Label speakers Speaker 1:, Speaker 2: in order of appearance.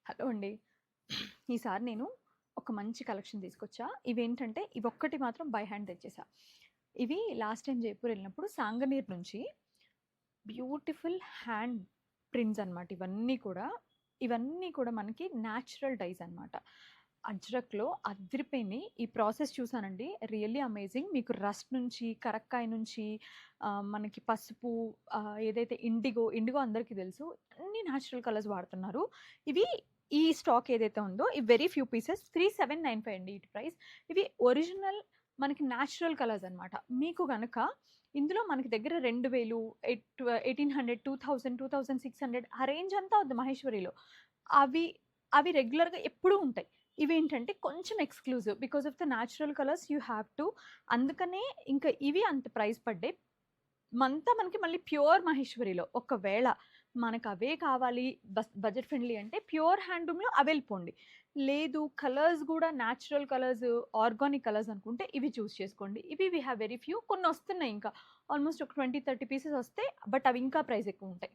Speaker 1: Hello అండి. ఈసారి నేను ఒక మంచి కలెక్షన్ తీసుకొచ్చా. ఇవేంటంటే ఇవొక్కటి మాత్రం బై హ్యాండ్ తెచ్చేసా. ఇవి లాస్ట్ టైమ్ జైపూర్ ఎళ్ళినప్పుడు సాంగనీర్ నుంచి బ్యూటిఫుల్ హ్యాండ్ ప్రింట్స్ అనమాట ఇవన్నీ కూడా. ఇవన్నీ కూడా మనకి న్యాచురల్ డైస్ అనమాట. అజ్రక్‌లో అదిరిపోయినియి. ఈ ప్రాసెస్ చూసానండి. Really amazing. మీకు రస్ట్ నుంచి, కరక్కాయ నుంచి మనకి పసుపు ఏదైతే ఇండిగో అందరికీ తెలుసు. అన్ని న్యాచురల్ కలర్స్ వాడుతున్నారు. ఇవి ఈ స్టాక్ ఏదైతే ఉందో ఈ వెరీ ఫ్యూ పీసెస్ 3795 అండి ఈటి ప్రైస్. ఇవి ఒరిజినల్ మనకి న్యాచురల్ కలర్స్ అనమాట. మీకు గనక ఇందులో మనకి దగ్గర 2000, 1800, 2000, 2600 ఆ రేంజ్ అంతా ఉంది మహేశ్వరిలో. అవి అవి రెగ్యులర్‌గా ఎప్పుడూ ఉంటాయి. ఇవేంటంటే కొంచెం exclusive. Because of the natural colours you have to అందుకనే ఇంకా ఇవి అంత ప్రైస్ పడ్డాయి. మనకి మళ్ళీ ప్యూర్ మహేశ్వరిలో ఒకవేళ మనకవే కావాలి బడ్జెట్ ఫ్రెండ్లీ అంటే ప్యూర్ హ్యాండ్లూమ్‌లో అవెళ్ళిపోండి. లేదు కలర్స్ గూడా న్యాచురల్ కలర్స్, ఆర్గానిక్ కలర్స్ అనుకుంటే ఇవి చూజ్ చేసుకోండి. ఇవి వి హావ్ వెరీ ఫ్యూ కొన్నొస్తున్నాయి ఇంకా. ఆల్మోస్ట్ ఒక 20, 30 పీసెస్ వస్తాయి. బట్ అవి ఇంకా ప్రైస్ ఎక్కువుంటాయి.